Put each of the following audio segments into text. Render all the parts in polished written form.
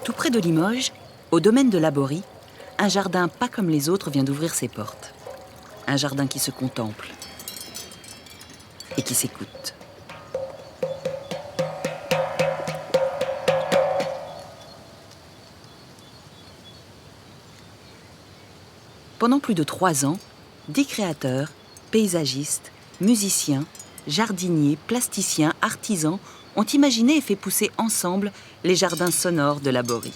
Tout près de Limoges, au domaine de Laborie, un jardin pas comme les autres vient d'ouvrir ses portes. Un jardin qui se contemple et qui s'écoute. Pendant plus de 3 ans, 10 créateurs, paysagistes, musiciens, jardiniers, plasticiens, artisans ont imaginé et fait pousser ensemble les jardins sonores de Laborie.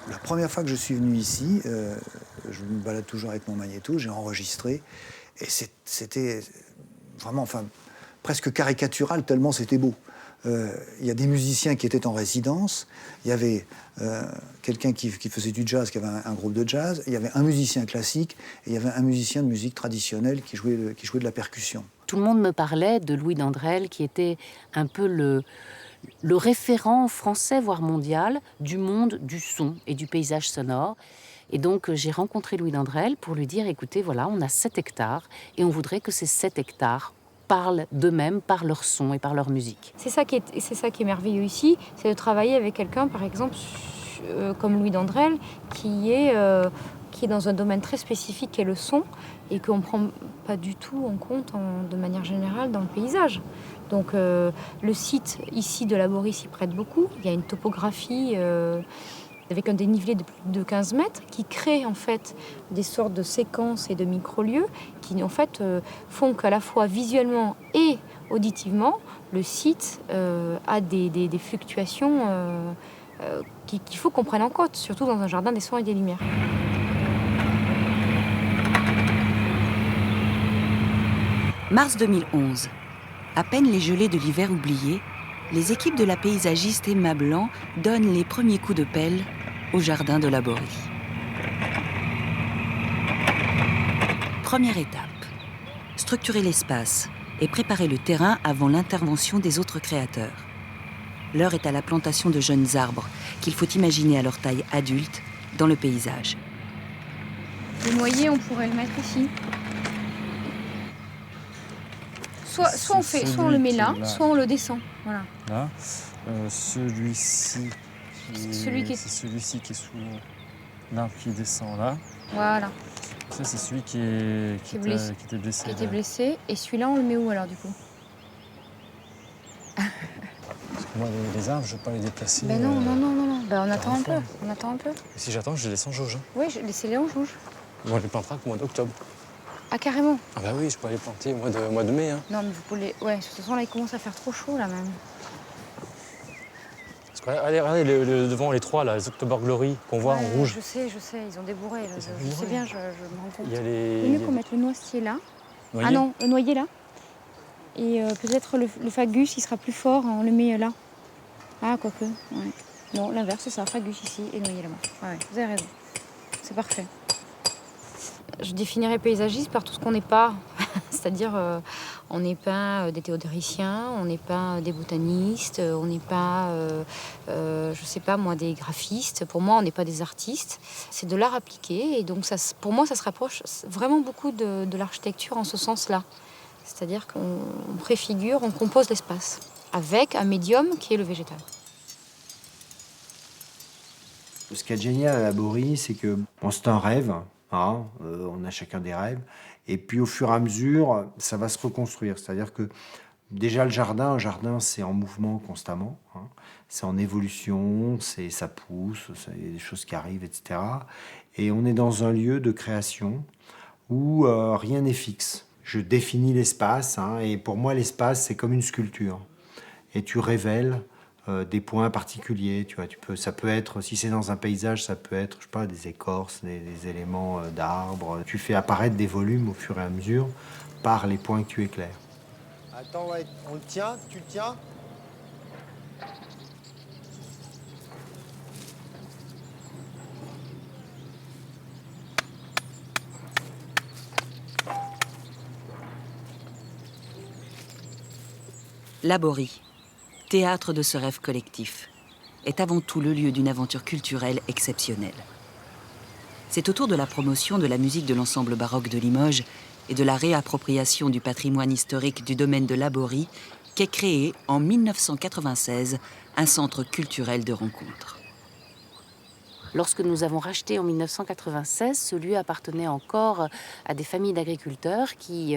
La première fois que je suis venu ici, je me balade toujours avec mon magnéto, j'ai enregistré, et c'était vraiment, presque caricatural tellement c'était beau. Il y a des musiciens qui étaient en résidence, il y avait quelqu'un qui faisait du jazz, qui avait un groupe de jazz, il y avait un musicien classique, et il y avait un musicien de musique traditionnelle qui jouait de la percussion. Tout le monde me parlait de Louis Dandrel, qui était un peu le référent français, voire mondial, du monde du son et du paysage sonore. Et donc, j'ai rencontré Louis Dandrel pour lui dire, écoutez, voilà, on a 7 hectares et on voudrait que ces 7 hectares parlent d'eux-mêmes par leur son et par leur musique. C'est ça qui est merveilleux ici, c'est de travailler avec quelqu'un, par exemple, comme Louis Dandrel, qui est dans un domaine très spécifique qui est le son et qu'on ne prend pas du tout en compte de manière générale dans le paysage. Donc le site ici de Laborie s'y prête beaucoup. Il y a une topographie avec un dénivelé de plus de 15 mètres qui crée en fait des sortes de séquences et de micro-lieux qui en fait font qu'à la fois visuellement et auditivement, le site a des fluctuations qu'il faut qu'on prenne en compte, surtout dans un jardin des sons et des lumières. Mars 2011. À peine les gelées de l'hiver oubliées, les équipes de la paysagiste Emma Blanc donnent les premiers coups de pelle au jardin de Laborie. Première étape, structurer l'espace et préparer le terrain avant l'intervention des autres créateurs. L'heure est à la plantation de jeunes arbres qu'il faut imaginer à leur taille adulte dans le paysage. Le noyer, on pourrait le mettre ici. Soit on le met là, soit on le descend. Voilà. Là, celui-ci, c'est celui-ci qui est sous l'arbre qui descend là. Voilà. Ça, c'est celui qui était blessé. Qui était blessé. Et celui-là, on le met où alors du coup? Parce que moi, les arbres, je ne veux pas les déplacer. Ben non. Ben, on attend un peu. Et si j'attends, je les laisse en jauge. Oui, laissez-les en jauge. On les plantera qu'au mois d'octobre. Ah, carrément? Ah bah oui, je peux les planter au mois de mai. Hein. Non, mais vous pouvez... Ouais, de toute façon, là, il commence à faire trop chaud, là, même. Parce que, regardez devant les 3, là, les October Glory, qu'on voit en rouge. Je sais, ils ont débourré. Je sais bien, je me rends compte. Il y a Il est mieux qu'on mette le noisetier là. Noyer. Ah non, le noyer là. Et peut-être le fagus, il sera plus fort, on le met là. Ah, quoique, ouais. Non, l'inverse, c'est ça, fagus ici et noyer là-bas. Ouais, vous avez raison. C'est parfait. Je définirais paysagiste par tout ce qu'on n'est pas. C'est-à-dire, on n'est pas des théodoriciens, on n'est pas des botanistes, on n'est pas, je sais pas moi, des graphistes. Pour moi, on n'est pas des artistes. C'est de l'art appliqué. Et donc, pour moi, ça se rapproche vraiment beaucoup de l'architecture en ce sens-là. C'est-à-dire qu'on préfigure, on compose l'espace avec un médium qui est le végétal. Ce qui est génial à Laborie, c'est que c'est un rêve. Hein, on a chacun des rêves. Et puis au fur et à mesure, ça va se reconstruire. C'est-à-dire que déjà un jardin, c'est en mouvement constamment. Hein. C'est en évolution, ça pousse, il y a des choses qui arrivent, etc. Et on est dans un lieu de création où rien n'est fixe. Je définis l'espace, hein, et pour moi, l'espace, c'est comme une sculpture. Et tu révèles des points particuliers, tu vois, ça peut être, si c'est dans un paysage, ça peut être, je sais pas, des écorces, des éléments d'arbres. Tu fais apparaître des volumes au fur et à mesure par les points que tu éclaires. Attends, ouais, on le tient, tu le tiens? Laborie, théâtre de ce rêve collectif, est avant tout le lieu d'une aventure culturelle exceptionnelle. C'est autour de la promotion de la musique de l'ensemble baroque de Limoges et de la réappropriation du patrimoine historique du domaine de Laborie qu'est créé en 1996 un centre culturel de rencontre. Lorsque nous avons racheté en 1996, ce lieu appartenait encore à des familles d'agriculteurs qui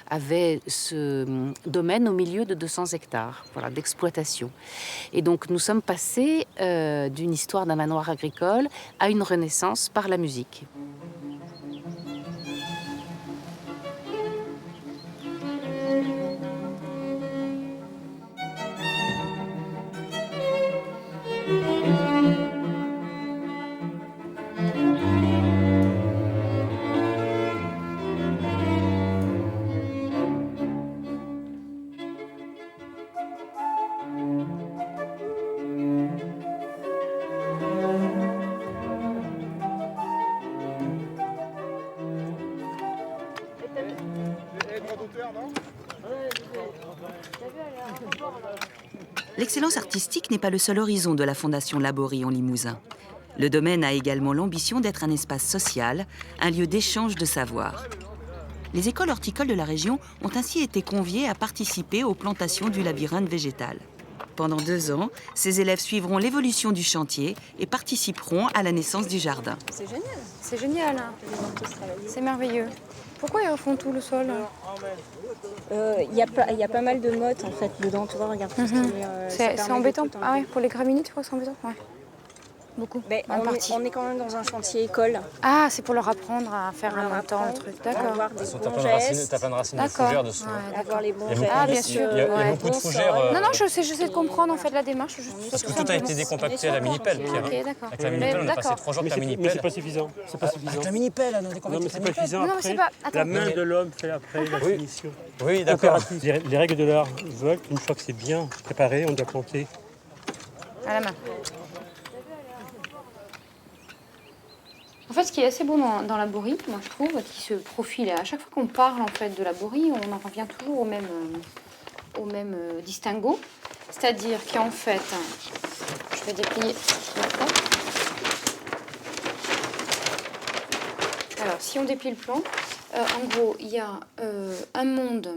avaient ce domaine au milieu de 200 hectares d'exploitation. Et donc nous sommes passés d'une histoire d'un manoir agricole à une renaissance par la musique. L'excellence artistique n'est pas le seul horizon de la Fondation Laborie en Limousin. Le domaine a également l'ambition d'être un espace social, un lieu d'échange de savoir. Les écoles horticoles de la région ont ainsi été conviées à participer aux plantations du labyrinthe végétal. Pendant 2 ans, ces élèves suivront l'évolution du chantier et participeront à la naissance du jardin. C'est génial. C'est génial. Hein. C'est merveilleux. Pourquoi ils refont tout le sol? Il y a pas mal de mottes en fait dedans, tu vois, regarde. C'est embêtant. Ah ouais, pour les graminées, tu crois que c'est embêtant? Ouais. Beaucoup. Mais on est quand même dans un chantier école. Ah, c'est pour leur apprendre à faire en même temps le truc. D'accord. Avoir des T'as bons plein de racines, gestes, t'as plein de racines de fougères dessous. avoir les bons Il y a beaucoup gestes. Ah, bien sûr. Il y a Ouais. beaucoup de fougères. Non, je sais de comprendre en fait la démarche. Parce que tout a été décompacté à la mini-pelle, Pierre. Ok, d'accord. Avec la mini-pelle, on a passé 3 jours avec la Mais mini-pelle. c'est pas suffisant. C'est pas suffisant. Avec la mini-pelle, on a Non, décompacté mais avec c'est la pas mini-pelle. suffisant. Non, mais Après, c'est pas. la Attends. main de l'homme fait après la Oui. finition. Oui, d'accord. Les règles de l'art veulent qu'une fois que c'est bien préparé, on doit planter. À la main. En fait, ce qui est assez beau dans la Borie, moi je trouve, qui se profile, à chaque fois qu'on parle en fait de la Borie, on en revient toujours au même distinguo. C'est-à-dire qu'en fait, je vais déplier. Alors, si on déplie le plan, en gros, il y a un monde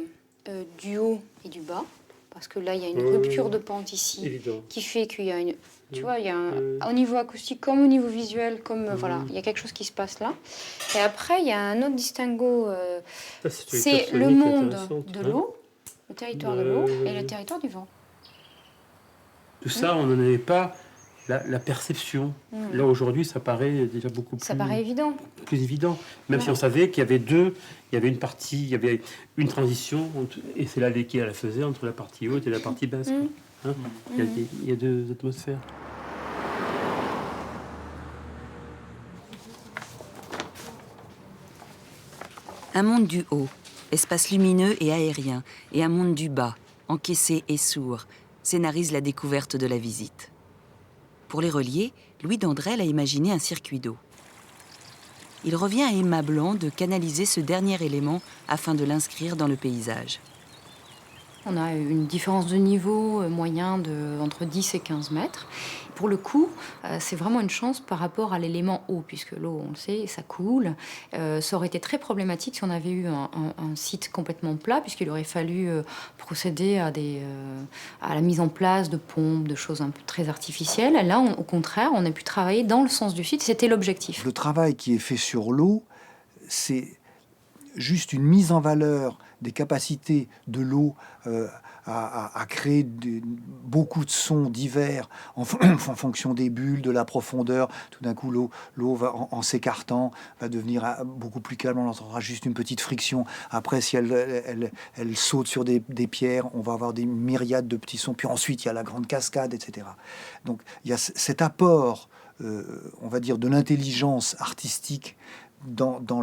du haut et du bas, parce que là, il y a une rupture de pente ici, Évident. qui fait qu'il y a une... Tu vois, il y a au niveau acoustique comme au niveau visuel, comme voilà, il y a quelque chose qui se passe là. Et après, il y a un autre distinguo, c'est le monde de l'eau, le territoire de l'eau et le territoire du vent. Tout ça, on n'en avait pas la perception. Là, aujourd'hui, ça paraît déjà beaucoup plus... Ça paraît évident. Plus évident. Même si on savait qu'il y avait il y avait une partie, il y avait une transition, et c'est là qui la faisait entre la partie haute et la partie basse. Hein, il y a 2 atmosphères. Un monde du haut, espace lumineux et aérien, et un monde du bas, encaissé et sourd, scénarise la découverte de la visite. Pour les relier, Louis Dandrel a imaginé un circuit d'eau. Il revient à Emma Blanc de canaliser ce dernier élément afin de l'inscrire dans le paysage. On a une différence de niveau moyen entre 10 et 15 mètres. Pour le coup, c'est vraiment une chance par rapport à l'élément eau, puisque l'eau, on le sait, ça coule. Ça aurait été très problématique si on avait eu un site complètement plat, puisqu'il aurait fallu procéder à la mise en place de pompes, de choses un peu très artificielles. Là, au contraire, on a pu travailler dans le sens du site, c'était l'objectif. Le travail qui est fait sur l'eau, c'est juste une mise en valeur des capacités de l'eau à créer beaucoup de sons divers en fonction des bulles, de la profondeur. Tout d'un coup, l'eau va, en s'écartant, va devenir beaucoup plus calme. On entendra juste une petite friction. Après, si elle saute sur des pierres, on va avoir des myriades de petits sons. Puis ensuite, il y a la grande cascade, etc. Donc, il y a cet apport, on va dire, de l'intelligence artistique dans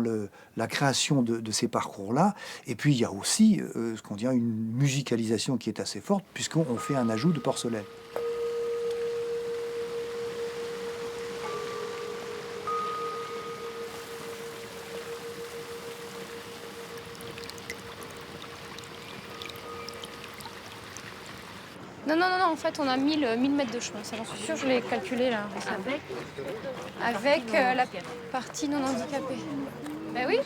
la création de ces parcours-là. Et puis, il y a aussi ce qu'on dit une musicalisation qui est assez forte, puisqu'on fait un ajout de porcelaine. Non, en fait, on a 1000 mètres de chemin. Ça, j'en suis sûre, je l'ai calculé là. Avec la partie non handicapée. Ben oui.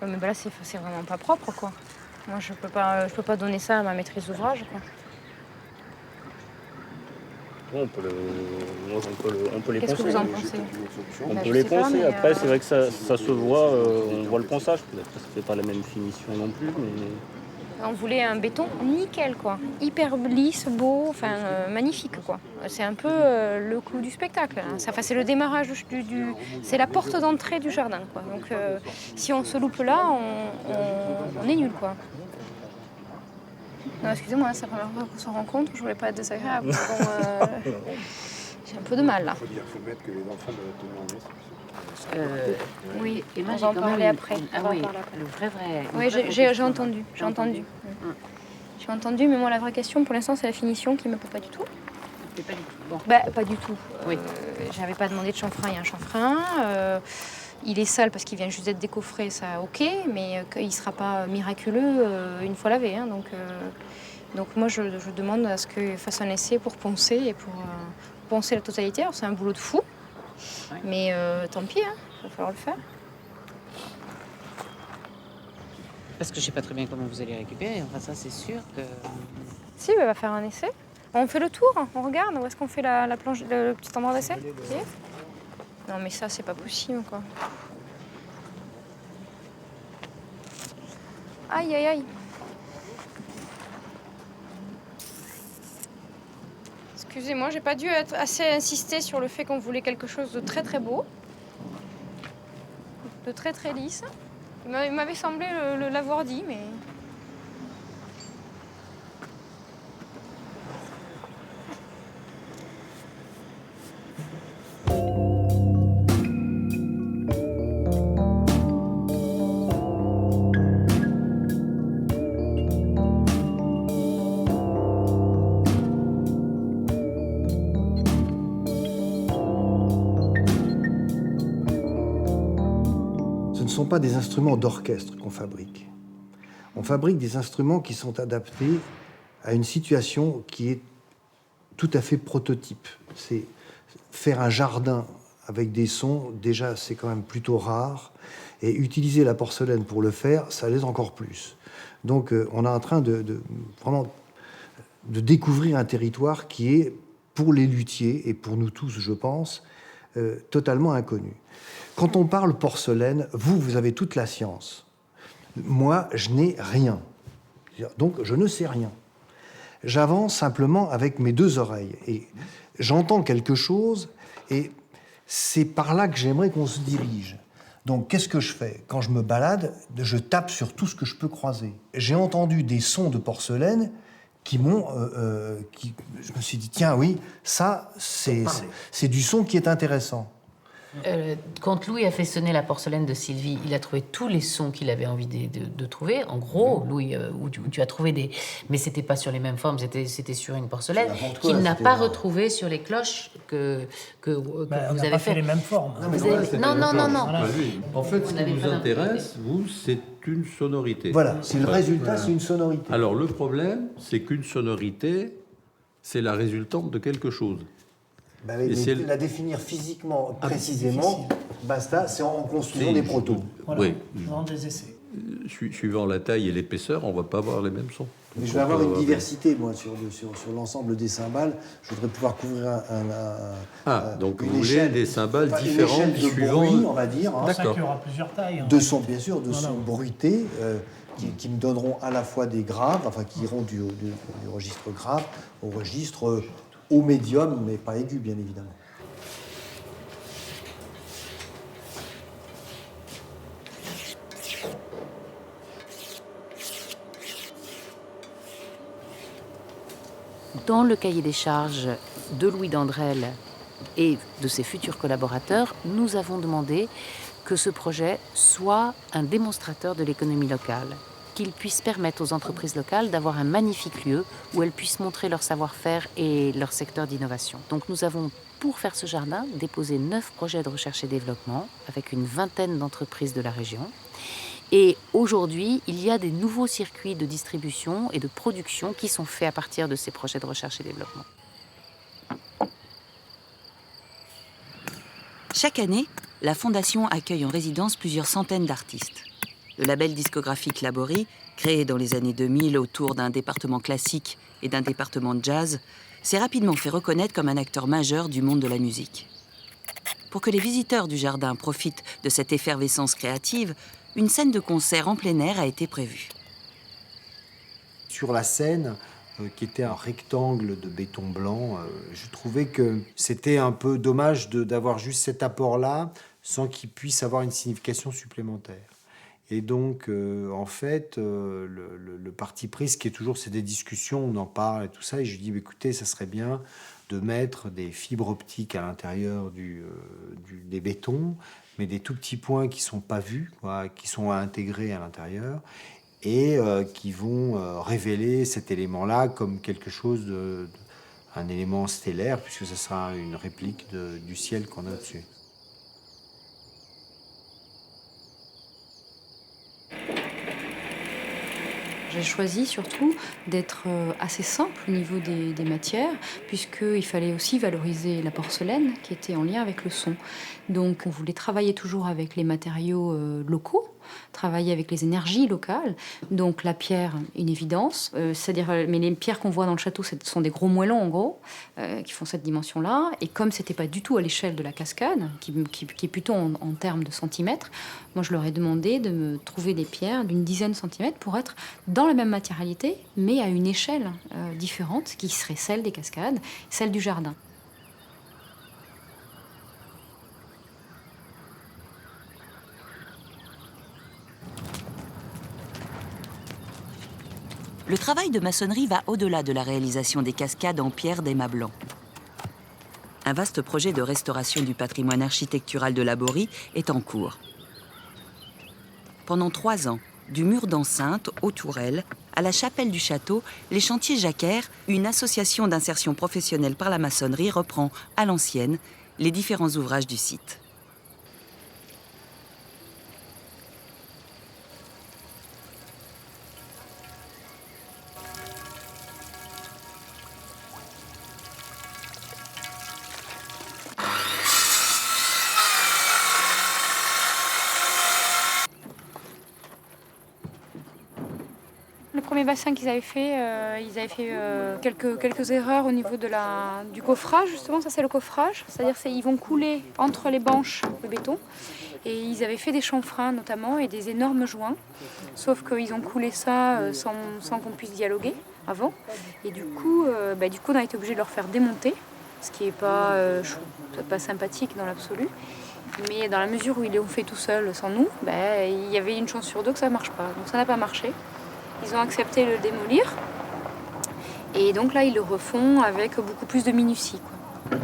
Ouais, mais ben là, c'est vraiment pas propre, quoi. Moi, je peux pas donner ça à ma maîtrise d'ouvrage, quoi. On peut les Qu'est-ce poncer. que vous en pensez? On Bah, peut je les sais pas, poncer. mais, Après, c'est vrai que ça se voit, on voit le ponçage. Peut-être que ça fait pas la même finition non plus, mais On voulait un béton nickel, quoi. Hyper lisse, beau, enfin magnifique, quoi. C'est un peu le clou du spectacle, hein. C'est le démarrage c'est la porte d'entrée du jardin, quoi. Donc si on se loupe là, on est nul, quoi. Non, excusez-moi, c'est la première fois qu'on se rencontre, je voulais pas être désagréable. Bon, j'ai un peu de mal, là. Il faut mettre que les enfants doivent tenir en laisse. Oui, et moi On j'ai va en quand parler même après. Ah On va en oui, parler après. le vrai. Oui, j'ai entendu. J'ai entendu. J'ai entendu, mais moi, la vraie question, pour l'instant, c'est la finition qui me plaît pas du tout. C'est pas du tout. Bon. Bah, pas du tout. Oui. J'avais pas demandé de chanfrein, il y a un chanfrein. Il est sale parce qu'il vient juste d'être décoffré, ça ok, mais il sera pas miraculeux une fois lavé, hein, donc moi je demande à ce qu'il fasse un essai pour poncer et pour poncer la totalité. Alors c'est un boulot de fou, mais tant pis, hein, il va falloir le faire. Parce que je sais pas très bien comment vous allez récupérer. Enfin, ça, c'est sûr que. Si, on va faire un essai. On fait le tour, hein, on regarde où est-ce qu'on fait la planche, le petit endroit d'essai. Ok. Non, mais ça, c'est pas possible, quoi. Aïe, aïe, aïe. Excusez-moi, j'ai pas dû être assez insister sur le fait qu'on voulait quelque chose de très très beau, de très très lisse. Il m'avait semblé l'avoir dit, mais. Ce ne sont pas des instruments d'orchestre qu'on fabrique. On fabrique des instruments qui sont adaptés à une situation qui est tout à fait prototype. C'est faire un jardin avec des sons, déjà, c'est quand même plutôt rare. Et utiliser la porcelaine pour le faire, ça l'est encore plus. Donc, on est en train vraiment de découvrir un territoire qui est, pour les luthiers, et pour nous tous, je pense, totalement inconnu. Quand on parle porcelaine, vous avez toute la science. Moi, je n'ai rien. Donc, je ne sais rien. J'avance simplement avec mes deux oreilles. Et j'entends quelque chose, et c'est par là que j'aimerais qu'on se dirige. Donc, qu'est-ce que je fais? Quand je me balade, je tape sur tout ce que je peux croiser. J'ai entendu des sons de porcelaine qui m'ont... je me suis dit, tiens, oui, ça, c'est du son qui est intéressant. Quand Louis a fait sonner la porcelaine de Sylvie, il a trouvé tous les sons qu'il avait envie de trouver. En gros, Louis, où tu as trouvé des... Mais c'était pas sur les mêmes formes, c'était sur une porcelaine qu'il n'a pas retrouvé sur les cloches que vous avez fait. les mêmes formes. Non. En fait, ce qui nous intéresse, c'est une sonorité. Voilà, c'est le résultat, c'est une sonorité. Alors, le problème, c'est qu'une sonorité, c'est la résultante de quelque chose. Ben oui, mais la définir physiquement, précisément, basta, c'est en construisant des protos. Voilà, oui. Dans des essais. Suivant la taille et l'épaisseur, on ne va pas avoir les mêmes sons. Mais je vais avoir une diversité, moi, sur l'ensemble des cymbales. Je voudrais pouvoir couvrir donc vous voulez des cymbales différentes de suivant... bruit, on va dire. C'est pour ça qu'il y aura plusieurs tailles. De sons, bien sûr, de sons bruités, qui me donneront à la fois des graves, enfin qui iront du registre grave au registre au médium, mais pas aigu, bien évidemment. Dans le cahier des charges de Louis Dandrel et de ses futurs collaborateurs, nous avons demandé que ce projet soit un démonstrateur de l'économie locale. qu'ils puissent permettre aux entreprises locales d'avoir un magnifique lieu où elles puissent montrer leur savoir-faire et leur secteur d'innovation. Donc nous avons, pour faire ce jardin, déposé 9 projets de recherche et développement avec une vingtaine d'entreprises de la région. Et aujourd'hui, il y a des nouveaux circuits de distribution et de production qui sont faits à partir de ces projets de recherche et développement. Chaque année, la Fondation accueille en résidence plusieurs centaines d'artistes. Le label discographique Laborie, créé dans les années 2000 autour d'un département classique et d'un département de jazz, s'est rapidement fait reconnaître comme un acteur majeur du monde de la musique. Pour que les visiteurs du jardin profitent de cette effervescence créative, une scène de concert en plein air a été prévue. Sur la scène, qui était un rectangle de béton blanc, je trouvais que c'était un peu dommage d'avoir juste cet apport-là sans qu'il puisse avoir une signification supplémentaire. Et donc, en fait, le parti pris, ce qui est toujours, c'est des discussions, on en parle et tout ça, et je dis, écoutez, ça serait bien de mettre des fibres optiques à l'intérieur des bétons, mais des tout petits points qui ne sont pas vus, quoi, qui sont intégrés à l'intérieur, et qui vont révéler cet élément-là comme quelque chose un élément stellaire, puisque ce sera une réplique du ciel qu'on a au-dessus. J'ai choisi surtout d'être assez simple au niveau des matières, puisqu'il fallait aussi valoriser la porcelaine qui était en lien avec le son. Donc on voulait travailler toujours avec les matériaux locaux, travailler avec les énergies locales. Donc la pierre, une évidence. C'est-à-dire, mais les pierres qu'on voit dans le château, ce sont des gros moellons en gros, qui font cette dimension-là. Et comme c'était pas du tout à l'échelle de la cascade, qui est plutôt en termes de centimètres, moi je leur ai demandé de me trouver des pierres d'une dizaine de centimètres pour être dans la même matérialité, mais à une échelle différente, qui serait celle des cascades, celle du jardin. Le travail de maçonnerie va au-delà de la réalisation des cascades en pierre d'aimant blanc. Un vaste projet de restauration du patrimoine architectural de Laborie est en cours. Pendant 3 ans, du mur d'enceinte aux tourelles, à la chapelle du château, les chantiers Jacquer, une association d'insertion professionnelle par la maçonnerie, reprend à l'ancienne les différents ouvrages du site. Le premier bassin qu'ils avaient fait, quelques erreurs au niveau du coffrage, justement, ça c'est le coffrage. C'est-à-dire qu'ils vont couler entre les banches le béton. Et ils avaient fait des chanfreins notamment et des énormes joints. Sauf qu'ils ont coulé ça sans qu'on puisse dialoguer avant. Et du coup, on a été obligé de leur faire démonter, ce qui n'est pas sympathique dans l'absolu. Mais dans la mesure où ils l'ont fait tout seul, sans nous, il y avait une chance sur 2 que ça ne marche pas. Donc ça n'a pas marché. Ils ont accepté de le démolir. Et donc là, ils le refont avec beaucoup plus de minutie, quoi.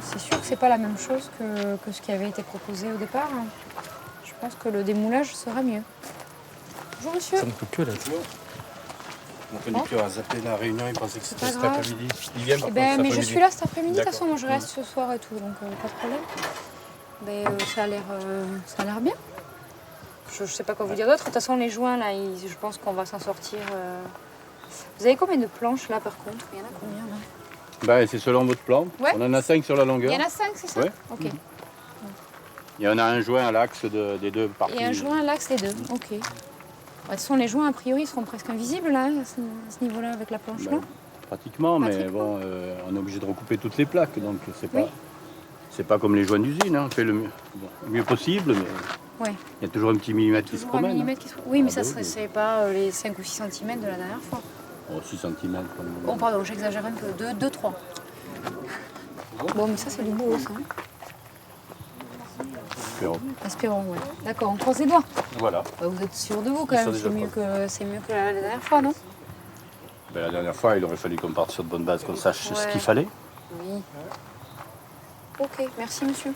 C'est sûr que c'est pas la même chose que ce qui avait été proposé au départ. Je pense que le démoulage sera mieux. Bonjour monsieur. Ça ne peut que l'être. Mon conducteur a zappé la réunion, il pensait que c'était cet après-midi. Il vient par contre cet mais après-midi. je suis là cet après-midi, de toute façon, moi je reste ce soir et tout, donc pas de problème. Ça a l'air bien. Je sais pas quoi vous dire d'autre. De toute façon, les joints, là, je pense qu'on va s'en sortir. Vous avez combien de planches, là, par contre? Il y en a combien, là? C'est selon votre plan. Ouais. On en a 5 sur la longueur. Il y en a 5, c'est ça? Ouais. Ok. Il y en a un joint à l'axe des 2 parties. Et un joint à l'axe des 2, ok. De toute façon, les joints, a priori, seront presque invisibles, là, à ce niveau-là, avec la planche, non? Pratiquement, mais bon, on est obligé de recouper toutes les plaques, donc c'est pas comme les joints d'usine. On fait le mieux possible, mais ouais. Il y a toujours un petit millimètre qui se promène. Oui, mais ça, c'est pas les 5 ou 6 cm de la dernière fois. Oh, 6 cm. Bon, pardon, j'exagère un peu. 2-3. Bon, mais ça, c'est du beau, ça. Espérons, ouais. D'accord, on croise les doigts. Voilà. Vous êtes sûr de vous, quand même. C'est mieux que la dernière fois, non? La dernière fois, il aurait fallu qu'on parte sur de bonnes bases, qu'on sache ce qu'il fallait. Oui. Ok, merci, monsieur.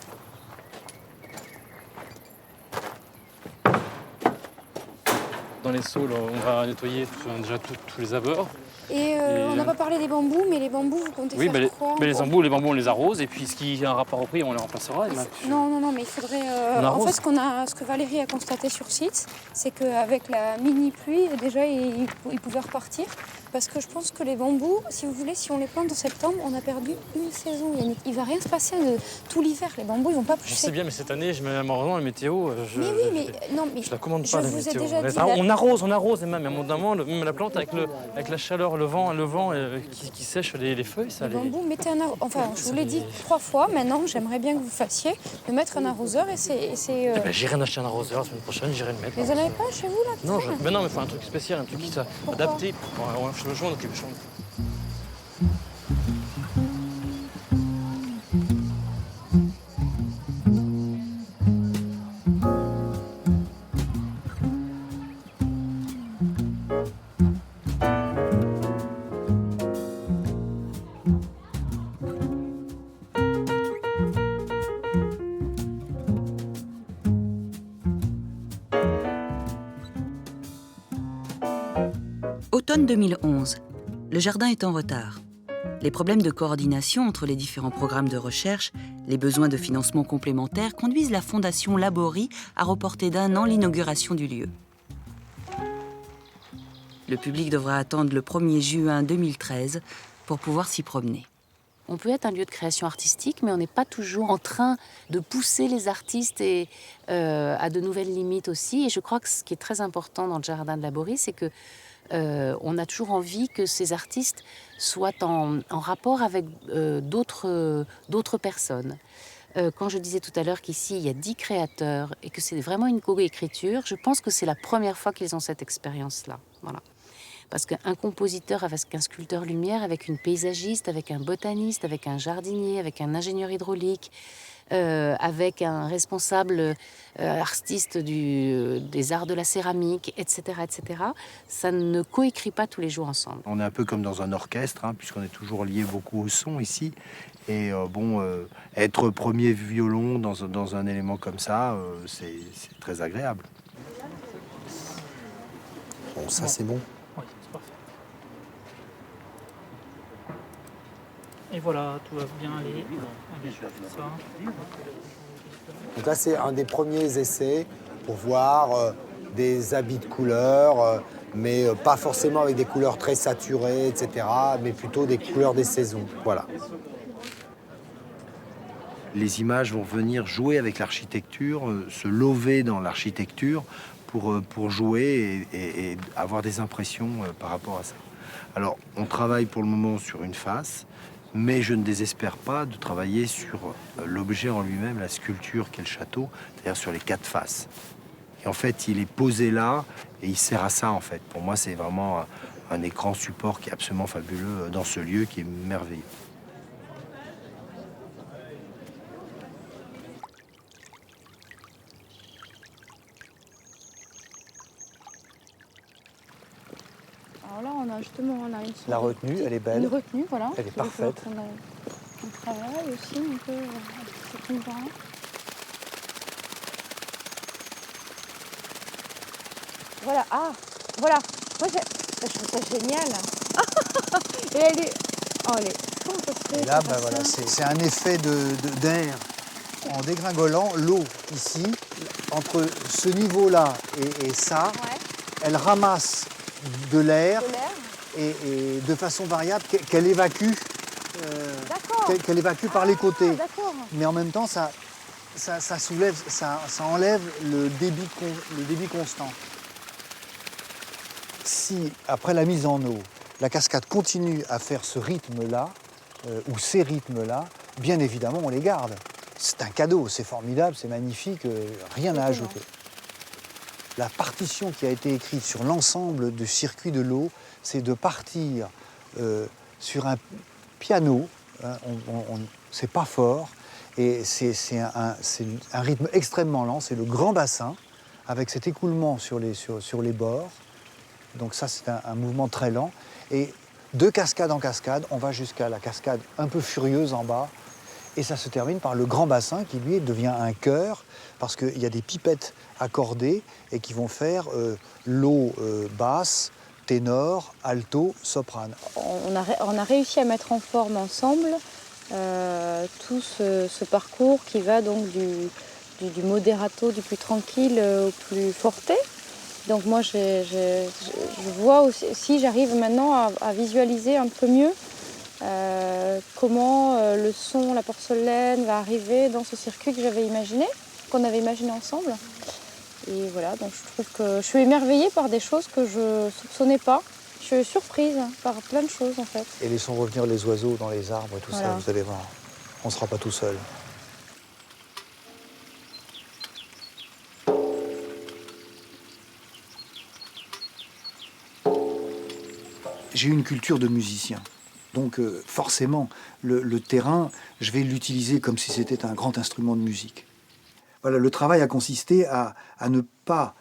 Dans les saules, on va nettoyer déjà tous les abords. Et on n'a pas parlé des bambous, mais les bambous, vous comptez faire quoi? Les bambous, on les arrose, et puis ce qui a un rapport au prix, on les remplacera. Non, mais il faudrait... en fait, ce que Valérie a constaté sur site, c'est qu'avec la mini-pluie, déjà, ils pouvaient repartir. Parce que je pense que les bambous, si vous voulez, si on les plante en septembre, on a perdu une saison, Yannick. Il ne va rien se passer de tout l'hiver. Les bambous, ils ne vont pas pousser. Je sais bien, mais cette année, malheureusement, la météo, je la commande pas, la météo. On arrose, et même à un moment, même la plante, avec la chaleur, le vent qui sèche les feuilles, ça... Les bambous, mettez un arroseur. Enfin, je vous l'ai dit 3 fois, maintenant, j'aimerais bien que vous fassiez, de mettre un arroseur, et c'est... J'irai en acheter un arroseur la semaine prochaine, j'irai le mettre. Vous n'en avez pas chez vous, là? Non, mais il faut un truc spécial, un truc qui soit adapté. Je m'en occupe. Automne 2011. Le jardin est en retard. Les problèmes de coordination entre les différents programmes de recherche, les besoins de financement complémentaires conduisent la Fondation Laborie à reporter d'1 an l'inauguration du lieu. Le public devra attendre le 1er juin 2013 pour pouvoir s'y promener. On peut être un lieu de création artistique, mais on n'est pas toujours en train de pousser les artistes à de nouvelles limites aussi. Et je crois que ce qui est très important dans le jardin de Laborie, c'est que on a toujours envie que ces artistes soient en rapport avec d'autres personnes. Quand je disais tout à l'heure qu'ici, il y a 10 créateurs et que c'est vraiment une co-écriture, je pense que c'est la première fois qu'ils ont cette expérience-là. Voilà. Parce qu'un compositeur avec un sculpteur lumière, avec une paysagiste, avec un botaniste, avec un jardinier, avec un ingénieur hydraulique, avec un responsable artiste des arts de la céramique, etc., ça ne coécrit pas tous les jours ensemble. On est un peu comme dans un orchestre, puisqu'on est toujours lié beaucoup au son ici. Et être premier violon dans un élément comme ça, c'est très agréable. Bon, ça c'est bon. Oui, c'est parfait. Et voilà, tout va bien aller. Allez, je fais ça. Donc là, c'est un des premiers essais pour voir des habits de couleurs, mais pas forcément avec des couleurs très saturées, etc., mais plutôt des couleurs des saisons. Voilà. Les images vont venir jouer avec l'architecture, se lover dans l'architecture pour jouer et avoir des impressions par rapport à ça. Alors, on travaille pour le moment sur une face, mais je ne désespère pas de travailler sur l'objet en lui-même, la sculpture qu'est le château, c'est-à-dire sur les 4 faces. Et en fait, il est posé là et il sert à ça, en fait. Pour moi, c'est vraiment un écran support qui est absolument fabuleux dans ce lieu qui est merveilleux. Alors là, on a justement la retenue, elle est belle. Une retenue, voilà. Elle est parfaite. On travaille aussi un peu avec cette univers. Voilà, voilà. Moi, je trouve ça génial. Et elle est... Oh, elle est... Comment ça se fait? Et là, voilà, c'est un effet d'air. En dégringolant, l'eau, ici, entre ce niveau-là et ça, elle ramasse de l'air et de façon variable qu'elle évacue, qu'elle évacue par les côtés. Mais en même temps, ça soulève, ça enlève le débit constant. Si, après la mise en eau, la cascade continue à faire ce rythme-là, ou ces rythmes-là, bien évidemment, on les garde. C'est un cadeau, c'est formidable, c'est magnifique, rien à ajouter. La partition qui a été écrite sur l'ensemble du circuit de l'eau, c'est de partir sur un piano, c'est pas fort, et c'est un rythme extrêmement lent, c'est le grand bassin, avec cet écoulement sur les bords. Donc ça, c'est un mouvement très lent. Et de cascade en cascade, on va jusqu'à la cascade un peu furieuse en bas. Et ça se termine par le grand bassin qui, lui, devient un chœur, parce qu'il y a des pipettes accordées et qui vont faire l'eau basse, ténor, alto, soprane. On a réussi à mettre en forme ensemble tout ce parcours qui va donc du moderato, du plus tranquille au plus forte. Donc moi, je vois aussi, j'arrive maintenant à visualiser un peu mieux comment le son, la porcelaine va arriver dans ce circuit que j'avais imaginé, qu'on avait imaginé ensemble. Et voilà, donc je trouve que je suis émerveillée par des choses que je ne soupçonnais pas. Je suis surprise par plein de choses en fait. Et laissons revenir les oiseaux dans les arbres et tout voilà. Ça, vous allez voir, on ne sera pas tout seul. J'ai une culture de musicien. Donc forcément, le terrain, je vais l'utiliser comme si c'était un grand instrument de musique. Voilà, le travail a consisté à ne pas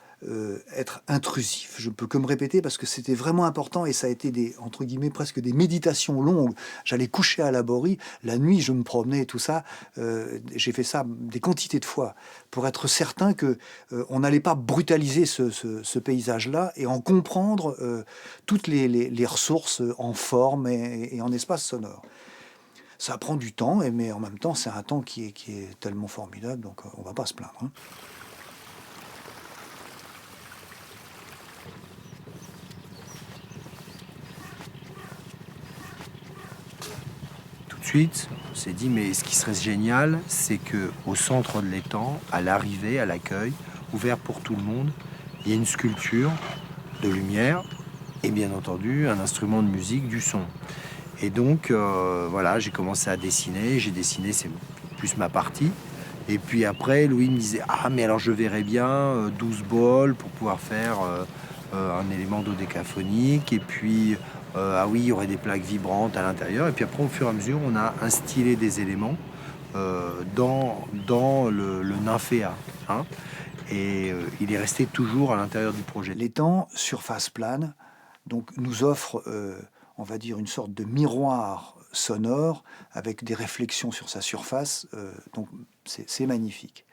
être intrusif. Je ne peux que me répéter parce que c'était vraiment important et ça a été entre guillemets, presque des méditations longues. J'allais coucher à l'abori, la nuit je me promenais et tout ça. J'ai fait ça des quantités de fois pour être certain qu'on n'allait pas brutaliser ce paysage-là et en comprendre toutes les ressources en forme et en espace sonore. Ça prend du temps, mais en même temps, c'est un temps qui est tellement formidable, donc on ne va pas se plaindre. Hein. Tout de suite, on s'est dit, mais ce qui serait génial, c'est qu'au centre de l'étang, à l'arrivée, à l'accueil, ouvert pour tout le monde, il y a une sculpture de lumière et bien entendu un instrument de musique, du son. Et donc, voilà, j'ai commencé à dessiner. J'ai dessiné, c'est plus ma partie. Et puis après, Louis me disait « Ah, mais alors je verrais bien 12 bols pour pouvoir faire un élément dodécaphonique. Et puis, ah oui, il y aurait des plaques vibrantes à l'intérieur. » Et puis après, au fur et à mesure, on a instillé des éléments dans le nymphéa. Hein, et il est resté toujours à l'intérieur du projet. L'étang, surface plane, donc nous offre... on va dire, une sorte de miroir sonore avec des réflexions sur sa surface. Donc, c'est magnifique.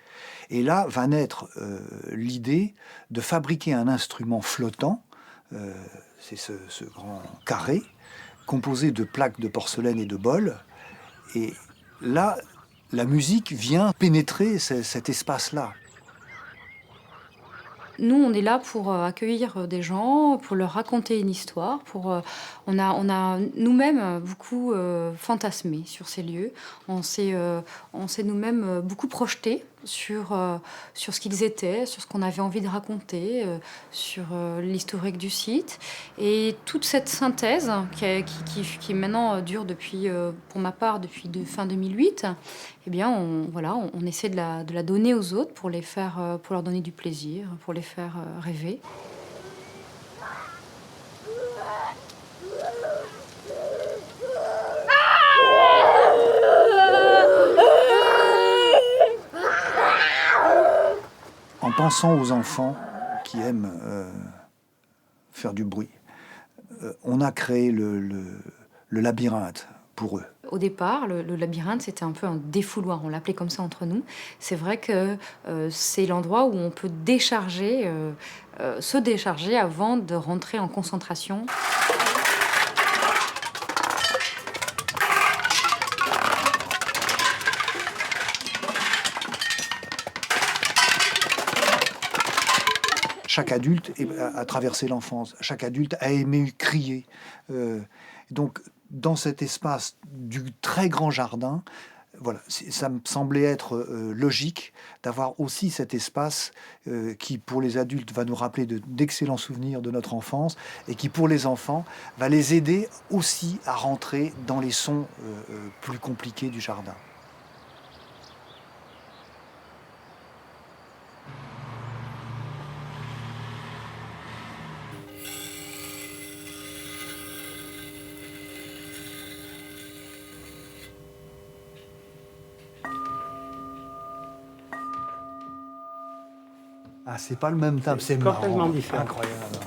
Et là va naître l'idée de fabriquer un instrument flottant. C'est ce grand carré composé de plaques de porcelaine et de bols. Et là, la musique vient pénétrer cet espace-là. Nous, on est là pour accueillir des gens, pour leur raconter une histoire. On a nous-mêmes beaucoup fantasmé sur ces lieux. On s'est nous-mêmes beaucoup projeté sur ce qu'ils étaient, sur ce qu'on avait envie de raconter, sur l'historique du site. Et toute cette synthèse qui maintenant dure depuis, pour ma part, depuis fin 2008, eh bien, on essaie de la donner aux autres pour leur donner du plaisir, pour les faire rêver. En pensant aux enfants qui aiment faire du bruit, on a créé le labyrinthe pour eux. Au départ, le labyrinthe, c'était un peu un défouloir. On l'appelait comme ça entre nous. C'est vrai que c'est l'endroit où on peut se décharger avant de rentrer en concentration. Chaque adulte a traversé l'enfance. Chaque adulte a aimé crier. Donc, dans cet espace du très grand jardin, voilà, ça me semblait être logique d'avoir aussi cet espace qui, pour les adultes, va nous rappeler d'excellents souvenirs de notre enfance et qui, pour les enfants, va les aider aussi à rentrer dans les sons plus compliqués du jardin. Ah, c'est pas le même timbre, c'est complètement marrant, différent. Incroyable.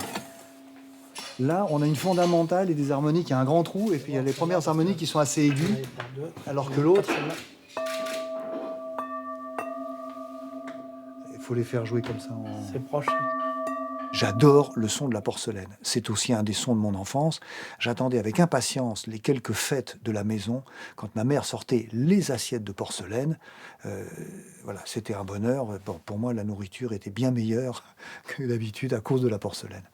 Là, on a une fondamentale et des harmoniques, il y a un grand trou, et puis il y a les premières harmoniques qui sont assez aiguës, alors que l'autre... faut les faire jouer comme ça. C'est proche. J'adore le son de la porcelaine. C'est aussi un des sons de mon enfance. J'attendais avec impatience les quelques fêtes de la maison, quand ma mère sortait les assiettes de porcelaine. Voilà, c'était un bonheur. Pour moi, la nourriture était bien meilleure que d'habitude à cause de la porcelaine.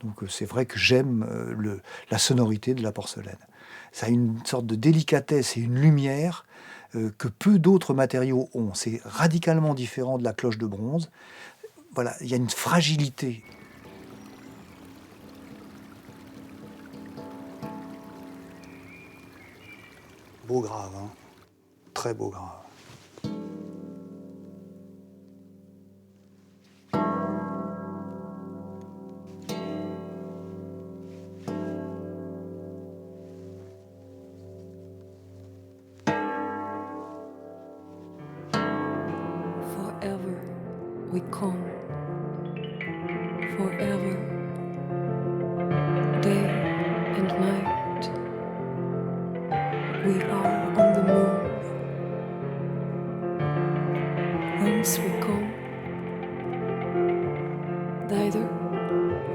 Donc c'est vrai que j'aime la sonorité de la porcelaine. Ça a une sorte de délicatesse et une lumière que peu d'autres matériaux ont. C'est radicalement différent de la cloche de bronze. Voilà, il y a une fragilité. Beau grave, hein. Très beau grave. Forever we come, forever, day and night. We are on the move. Whence we come, thither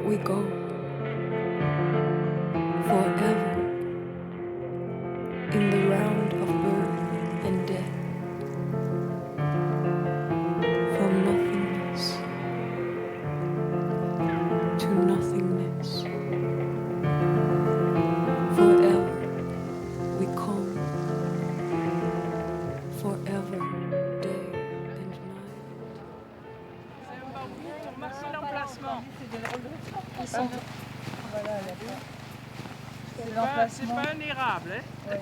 we go. Forever, in the round of birth and death. From nothingness to nothingness. Forever we come, forever, day and night. Merci l'emplacement. Ils sont... C'est pas un érable, hein? Ouais.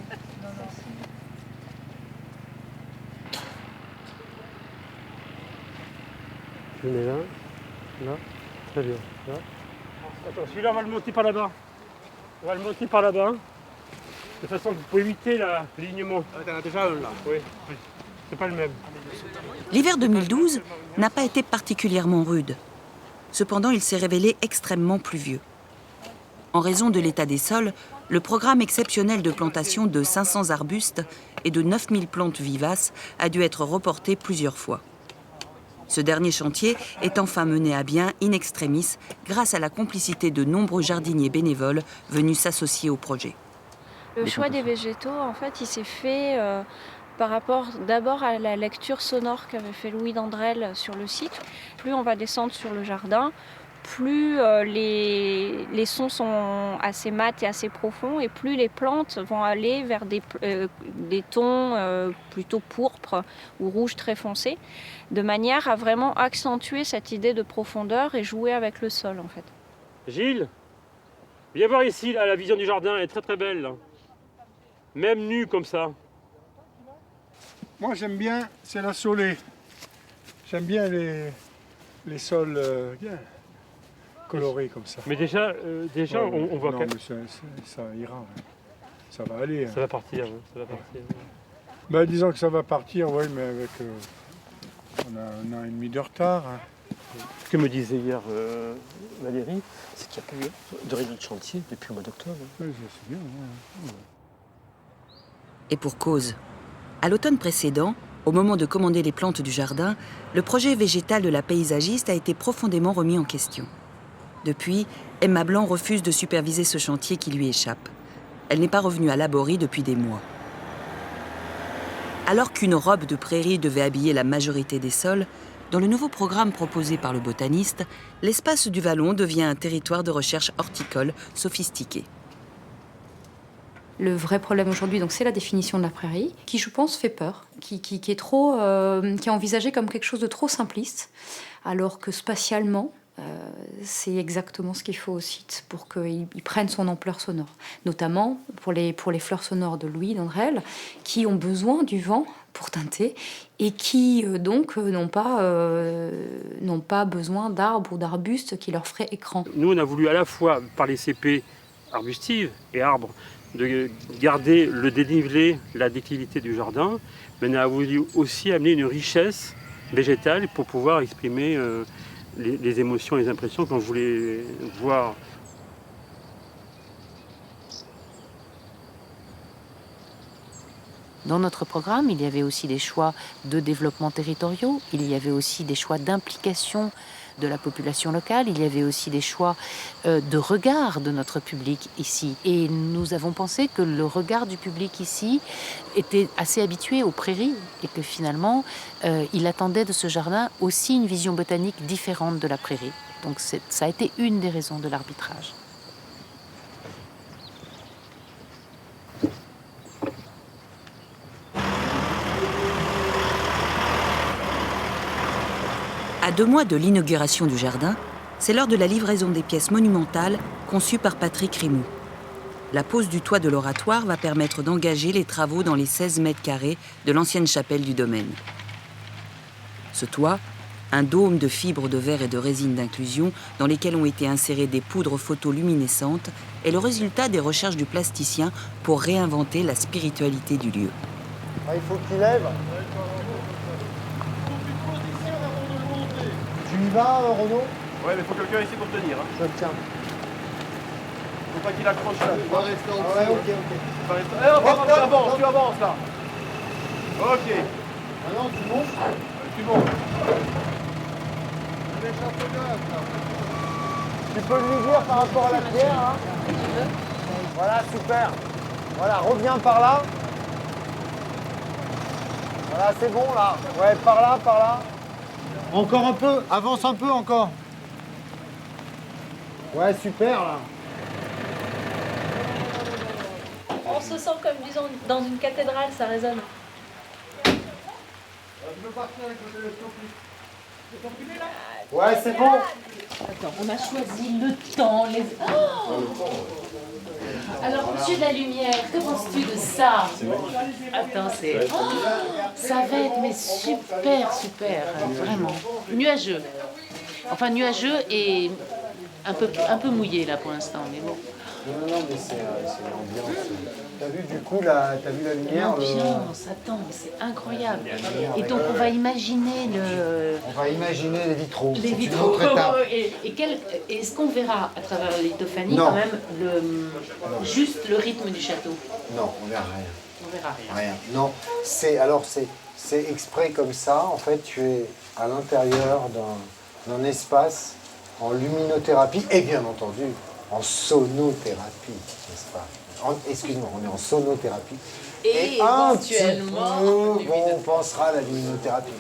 Je mets là, très bien. Là. Attends, celui-là, on va le monter par là-bas. On va le monter par là-bas. De façon que vous pouvez éviter l'alignement. Ah, t'en as déjà un là. Oui, c'est pas le même. L'hiver 2012 n'a pas été particulièrement rude. Cependant, il s'est révélé extrêmement pluvieux. En raison de l'état des sols, le programme exceptionnel de plantation de 500 arbustes et de 9000 plantes vivaces a dû être reporté plusieurs fois. Ce dernier chantier est enfin mené à bien in extremis grâce à la complicité de nombreux jardiniers bénévoles venus s'associer au projet. Le choix des végétaux, en fait, il s'est fait par rapport d'abord à la lecture sonore qu'avait fait Louis Dandrel sur le site. Plus on va descendre sur le jardin, plus les sons sont assez mats et assez profonds, et plus les plantes vont aller vers des tons plutôt pourpres ou rouges très foncés, de manière à vraiment accentuer cette idée de profondeur et jouer avec le sol, en fait. Gilles, viens voir ici, là, la vision du jardin est très très belle. Là. Même nue comme ça. Moi j'aime bien, c'est la solée. J'aime bien les sols colorés comme ça. Mais déjà, ouais, on voit non, que... mais ça ira. Ouais. Ça va aller. Ça va partir, hein, ça va partir. Ben, disons que ça va partir, oui, mais avec... on a un an et demi de retard. Hein. Ce que me disait hier Valérie, c'est qu'il n'y a pas eu de réunion de chantier depuis le mois d'octobre. Oui, c'est bien. Ouais. Et pour cause. À l'automne précédent, au moment de commander les plantes du jardin, le projet végétal de la paysagiste a été profondément remis en question. Depuis, Emma Blanc refuse de superviser ce chantier qui lui échappe. Elle n'est pas revenue à Laborie depuis des mois. Alors qu'une robe de prairie devait habiller la majorité des sols, dans le nouveau programme proposé par le botaniste, l'espace du Vallon devient un territoire de recherche horticole sophistiqué. Le vrai problème aujourd'hui, donc, c'est la définition de la prairie, qui, je pense, fait peur, qui est trop, qui est envisagée comme quelque chose de trop simpliste, alors que spatialement, c'est exactement ce qu'il faut au site pour qu'il prenne son ampleur sonore. Notamment pour les fleurs sonores de Louis Dandrel, qui ont besoin du vent pour teinter et qui donc n'ont pas besoin d'arbres ou d'arbustes qui leur feraient écran. Nous, on a voulu à la fois, par les CP arbustives et arbres, de garder le dénivelé, la déclivité du jardin, mais on a voulu aussi amener une richesse végétale pour pouvoir exprimer les émotions et les impressions qu'on voulait voir. Dans notre programme, il y avait aussi des choix de développement territoriaux, il y avait aussi des choix d'implication de la population locale, il y avait aussi des choix de regard de notre public ici. Et nous avons pensé que le regard du public ici était assez habitué aux prairies et que finalement, il attendait de ce jardin aussi une vision botanique différente de la prairie. Donc ça a été une des raisons de l'arbitrage. À 2 mois de l'inauguration du jardin, c'est l'heure de la livraison des pièces monumentales conçues par Patrick Rimou. La pose du toit de l'oratoire va permettre d'engager les travaux dans les 16 mètres carrés de l'ancienne chapelle du domaine. Ce toit, un dôme de fibres de verre et de résine d'inclusion dans lesquelles ont été insérées des poudres photoluminescentes, est le résultat des recherches du plasticien pour réinventer la spiritualité du lieu. Il faut qu'il lève. Tu y vas, Renaud? Ouais, mais il faut quelqu'un ici pour tenir. Hein. Je tiens. Faut pas qu'il accroche là. Ah ouais, ok. Tu avances là. Ok. Maintenant, tu montes. Tu montes. Tu peux lui dire par rapport à la pierre. Hein. Voilà, super. Voilà, reviens par là. Voilà, c'est bon là. Ouais, par là. Encore un peu, avance un peu encore. Ouais, super là. On se sent comme, disons, dans une cathédrale, ça résonne. Ouais, c'est bon. Attends, on a choisi le temps, les... Oh alors, monsieur de la lumière, que penses-tu de ça? Attends, c'est... Oh, ça va être mais super, vraiment. Nuageux. Enfin, nuageux et un peu mouillé là pour l'instant, mais bon. Non, mais c'est l'ambiance. T'as vu du coup, t'as vu la lumière? L'ambiance, attends, c'est incroyable. Et donc, on va imaginer On va imaginer les vitraux. Les vitraux. Et est-ce qu'on verra à travers la lithophanie quand même juste le rythme du château? Non, on verra rien. On verra rien. Non, c'est exprès comme ça. En fait, tu es à l'intérieur d'un espace en luminothérapie et bien entendu en sonothérapie, n'est-ce pas? Excuse-moi, on est en sonothérapie. Et éventuellement, on pensera à la luminothérapie.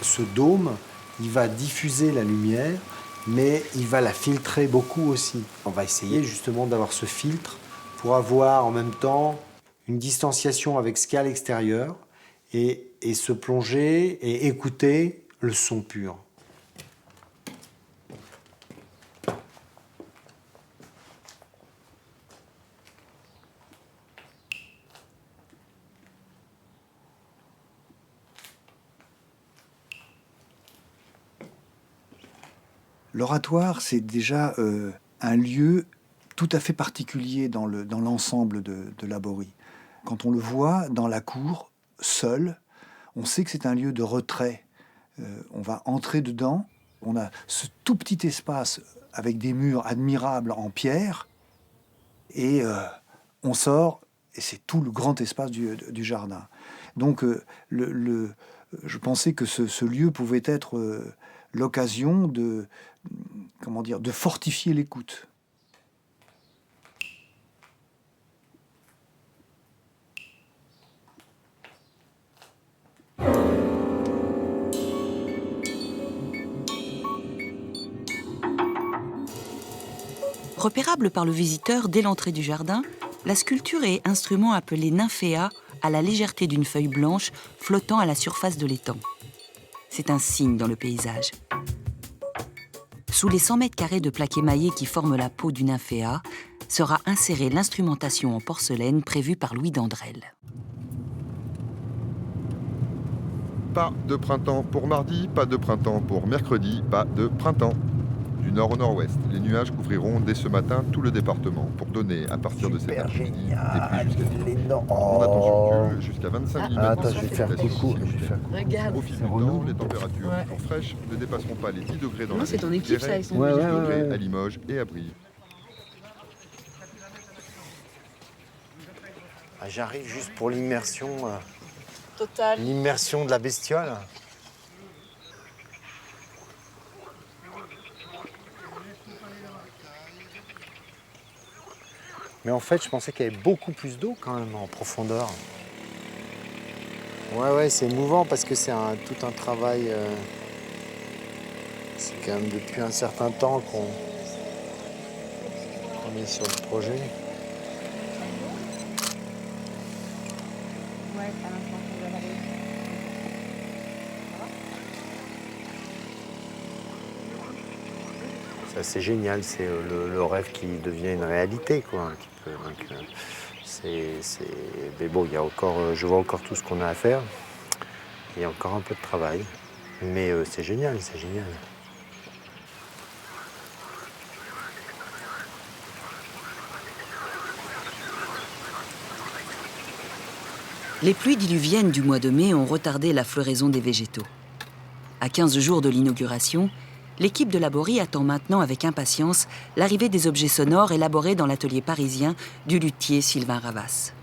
Ce dôme, il va diffuser la lumière, mais il va la filtrer beaucoup aussi. On va essayer justement d'avoir ce filtre pour avoir en même temps une distanciation avec ce qu'il y a à l'extérieur et se plonger et écouter le son pur. L'oratoire, c'est déjà un lieu tout à fait particulier dans l'ensemble de l'Aborie. Quand on le voit dans la cour, seul, on sait que c'est un lieu de retrait. On va entrer dedans, on a ce tout petit espace avec des murs admirables en pierre, et on sort, et c'est tout le grand espace du jardin. Donc je pensais que ce lieu pouvait être l'occasion de fortifier l'écoute. Repérable par le visiteur dès l'entrée du jardin, la sculpture et instrument appelé nymphéa a la légèreté d'une feuille blanche flottant à la surface de l'étang. C'est un signe dans le paysage. Sous les 100 mètres carrés de plaques émaillées qui forment la peau du nymphéa, sera insérée l'instrumentation en porcelaine prévue par Louis Dandrel. Pas de printemps pour mardi, pas de printemps pour mercredi, pas de printemps. Du nord au nord-ouest, les nuages couvriront dès ce matin tout le département pour donner, à partir de cet après-midi, des pluies jusqu'à dimanche. On attend sur Dieu jusqu'à 25 mm. Attends, je vais te faire coucou. Au fil du temps, les températures toujours fraîches ne dépasseront pas les 10 degrés dans la c'est ton région équipe, du ça, avec son Guéret, 10 degrés à Limoges et à Brive. Ah, j'arrive juste pour l'immersion. Total. L'immersion de la bestiole. Mais en fait, je pensais qu'il y avait beaucoup plus d'eau quand même en profondeur. Ouais, c'est émouvant parce que c'est tout un travail. C'est quand même depuis un certain temps qu'on est sur le projet. Ça, c'est génial, c'est le rêve qui devient une réalité, quoi, un petit peu. Donc, mais bon, je vois encore tout ce qu'on a à faire. Il y a encore un peu de travail, mais c'est génial, c'est génial. Les pluies diluviennes du mois de mai ont retardé la floraison des végétaux. À 15 jours de l'inauguration, l'équipe de Laborie attend maintenant avec impatience l'arrivée des objets sonores élaborés dans l'atelier parisien du luthier Sylvain Ravas.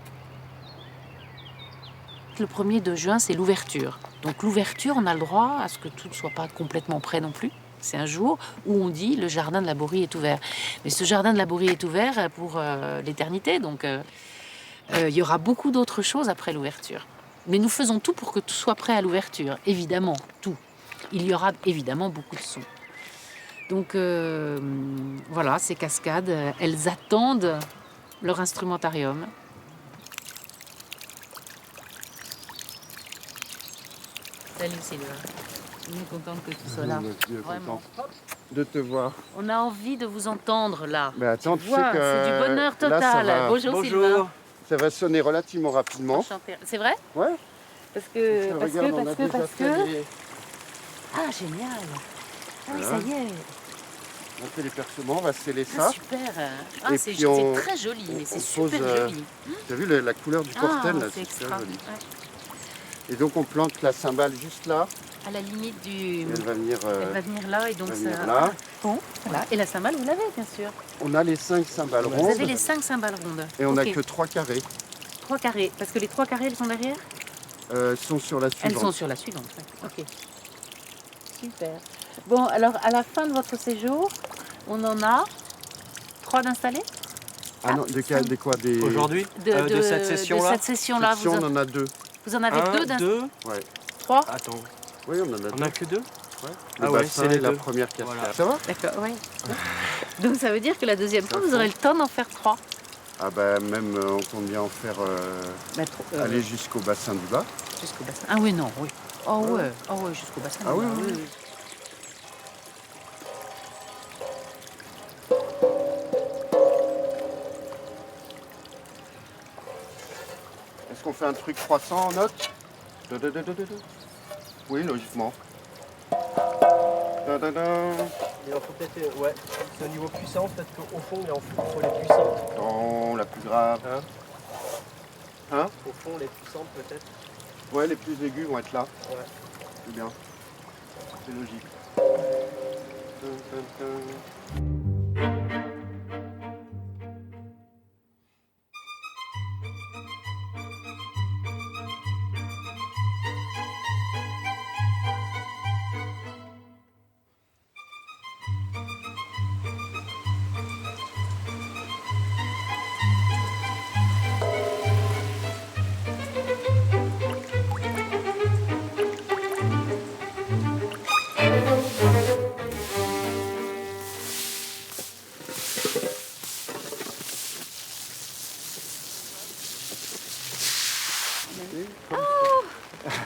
Le 1er de juin, c'est l'ouverture. Donc l'ouverture, on a le droit à ce que tout ne soit pas complètement prêt non plus. C'est un jour où on dit le jardin de Laborie est ouvert. Mais ce jardin de Laborie est ouvert pour l'éternité, donc il y aura beaucoup d'autres choses après l'ouverture. Mais nous faisons tout pour que tout soit prêt à l'ouverture, évidemment, tout. Il y aura évidemment beaucoup de sons. Donc voilà, ces cascades, elles attendent leur instrumentarium. Salut Sylvain, on est contente que tu sois là. Vraiment. De te voir. On a envie de vous entendre là. Mais attends, tu vois, sais que c'est du bonheur total. Là, Bonjour Sylvain. Ça va sonner relativement rapidement. Enchanté. C'est vrai? Ouais. Parce que. Ah génial. Ah oui, ça y est. On fait les percements, on va sceller Ah, ça. super. Ah, c'est très joli, mais c'est super joli. Tu as vu la couleur du cortel là, c'est super extra. joli. Ouais. Et donc on plante la cymbale juste là. À la limite du. Elle va venir là et donc ça. Là. Bon, voilà. Et la cymbale, vous l'avez bien sûr. On a les 5 cymbales rondes. Vous avez les 5 cymbales rondes. Et on n'a que 3 carrés. 3 carrés. Parce que les 3 carrés, elles sont derrière? Elles sont sur la suivante. Elles sont sur la suivante, ok. Super. Bon, alors à la fin de votre séjour, on en a 3 d'installés? Ah non, de quoi des... Aujourd'hui de cette session-là? De cette session-là, on en a 2. Vous en avez 2 2 Ouais. 3? Attends. Oui, on en a 2. On a que 2? Ouais. Le bassin c'est et la première cascade. Voilà. Ça va? D'accord, oui. Donc ça veut dire que la deuxième fois, vous aurez le temps d'en faire 3. Ah bah même, on compte bien en faire... aller jusqu'au bassin du bas. Jusqu'au bassin. Ah oui, non, oui. Oh ouais, jusqu'au bassin. Ah oui, oui. Est-ce qu'on fait un truc croissant en note? Oui, logiquement. Il en faut peut-être, ouais, c'est au niveau puissant, peut-être qu'au fond, il en faut les puissantes. Non, la plus grave. Hein? Au fond, les puissantes peut-être. Ouais, les plus aigus vont être là. Ouais. C'est bien. C'est logique.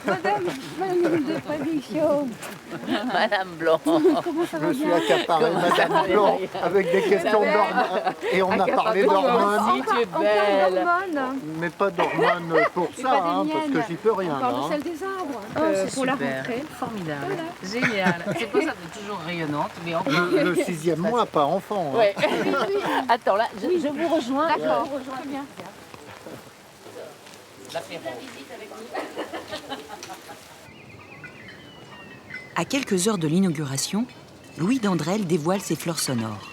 Madame de prédiction. Madame Blanc. Comment ça va Je me suis accaparé Madame Blanc avec des questions d'hormones. Et on a parlé d'hormones. Tu es belle. Mais pas d'hormones pour ça, parce que j'y peux rien. On parle de Hein. celle des arbres. C'est pour la super. rentrée. Formidable. Génial. C'est pour ça que tu es toujours rayonnante. Mais encore... Le 6e mois, pas enfant. Hein. Ouais. Attends, là, je vous rejoins. D'accord, Je vous rejoins. très bien. À quelques heures de l'inauguration, Louis Dandrel dévoile ses fleurs sonores.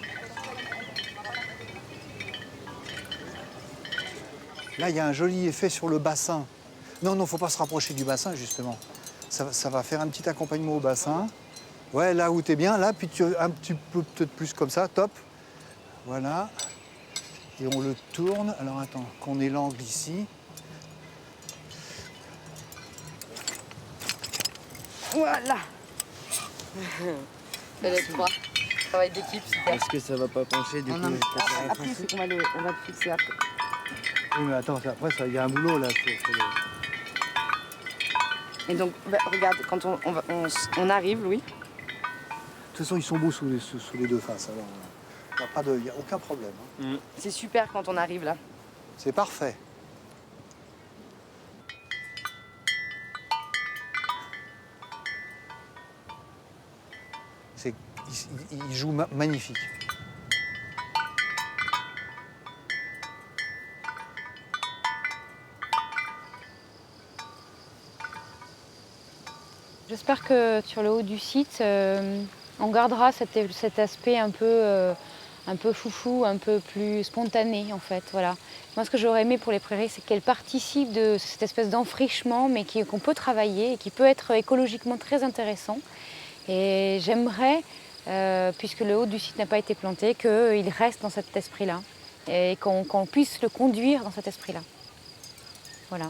Là, il y a un joli effet sur le bassin. Non, non, faut pas se rapprocher du bassin, justement. Ça va faire un petit accompagnement au bassin. Ouais, là où tu es bien, là, puis un petit peu peut-être plus comme ça, top. Voilà. Et on le tourne. Alors attends, qu'on ait l'angle ici. Voilà. C'est les trois. Travail d'équipe, super. Est-ce que ça va pas pencher du coup? Après, c'est qu'on va le fixer après. Oui, mais attends, après, il y a un boulot là. Et donc, bah, regarde, quand on arrive, Louis. De toute façon, ils sont beaux sous les deux faces. Alors, il n'y a aucun problème. Hein. C'est super quand on arrive là. C'est parfait. Il joue magnifique. J'espère que sur le haut du site, on gardera cet aspect un peu foufou, un peu plus spontané en fait. Voilà. Moi, ce que j'aurais aimé pour les prairies, c'est qu'elles participent de cette espèce d'enfrichement, mais qu'on peut travailler et qui peut être écologiquement très intéressant. Et j'aimerais, puisque le haut du site n'a pas été planté, qu'il reste dans cet esprit-là et qu'on puisse le conduire dans cet esprit-là. Voilà.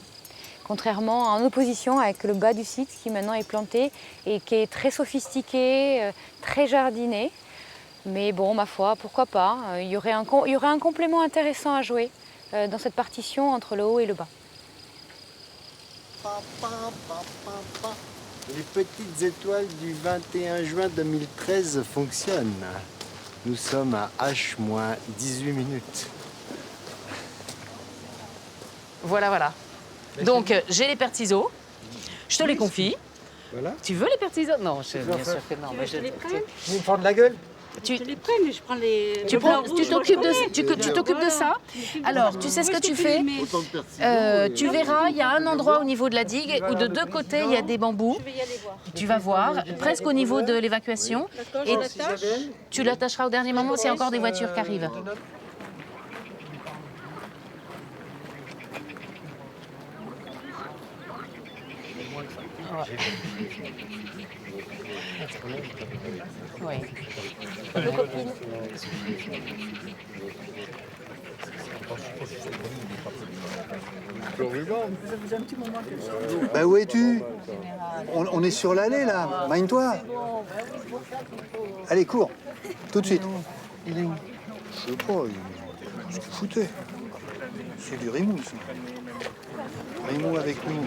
Contrairement en opposition avec le bas du site qui maintenant est planté et qui est très sophistiqué, très jardiné. Mais bon, ma foi, pourquoi pas. Il y aurait un complément intéressant à jouer dans cette partition entre le haut et le bas. Les petites étoiles du 21 juin 2013 fonctionnent. Nous sommes à H-18 minutes. Voilà, voilà. Donc, j'ai les pertiseaux. Je te les confie. Voilà. Tu veux les pertiseaux? Non, bien sûr que non. Je les prenne. Vous me prendre la gueule? Je les prends, mais je prends les... Tu t'occupes de ça. Alors, tu sais ce que tu fais? Tu verras, il y a un endroit au niveau de la digue où de deux côtés, il y a des bambous. Tu vas voir, presque au niveau de l'évacuation. Et tu l'attacheras au dernier moment s'il y a encore des voitures qui arrivent. Oui. Deux copines. Bah où es-tu? On est sur l'allée là, mine-toi. Allez, cours, tout de suite. Il est où? Je sais pas, ce qu'il foutait. C'est du Rimou, ça. Rimou avec nous.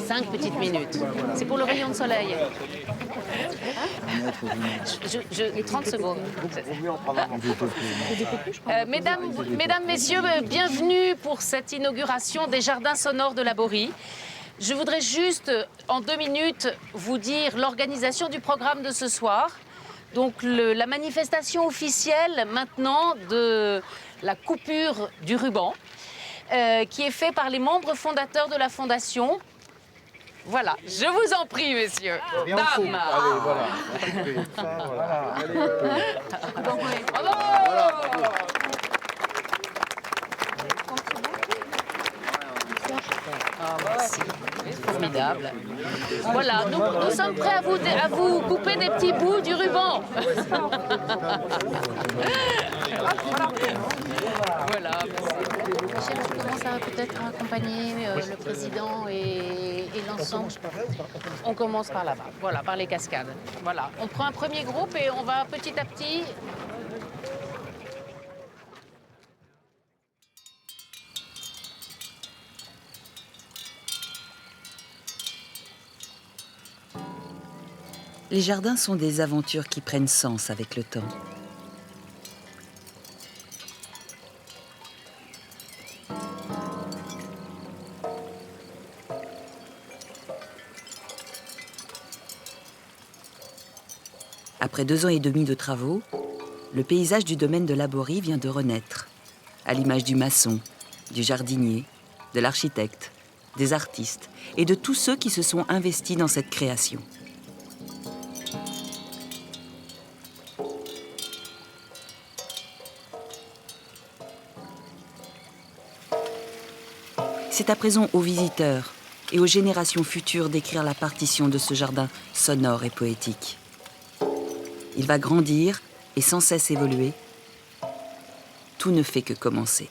5 petites minutes. C'est pour le rayon de soleil. 30 secondes. Mesdames, messieurs, bienvenue pour cette inauguration des jardins sonores de la Borie. Je voudrais juste, en 2 minutes, vous dire l'organisation du programme de ce soir. Donc la manifestation officielle maintenant de la coupure du ruban. Qui est fait par les membres fondateurs de la Fondation. Voilà, je vous en prie, messieurs. Dames. Allez, voilà. Merci. Formidable. Voilà, nous sommes prêts à vous couper des petits bouts du ruban. Voilà. Michel, tu commences à peut-être accompagner le président et l'ensemble. On commence par là-bas, voilà, par les cascades. Voilà, on prend un premier groupe et on va petit à petit. Les jardins sont des aventures qui prennent sens avec le temps. Après 2 ans et demi de travaux, le paysage du domaine de la Borie vient de renaître, à l'image du maçon, du jardinier, de l'architecte, des artistes et de tous ceux qui se sont investis dans cette création. à présent aux visiteurs et aux générations futures d'écrire la partition de ce jardin sonore et poétique. Il va grandir et sans cesse évoluer. Tout ne fait que commencer.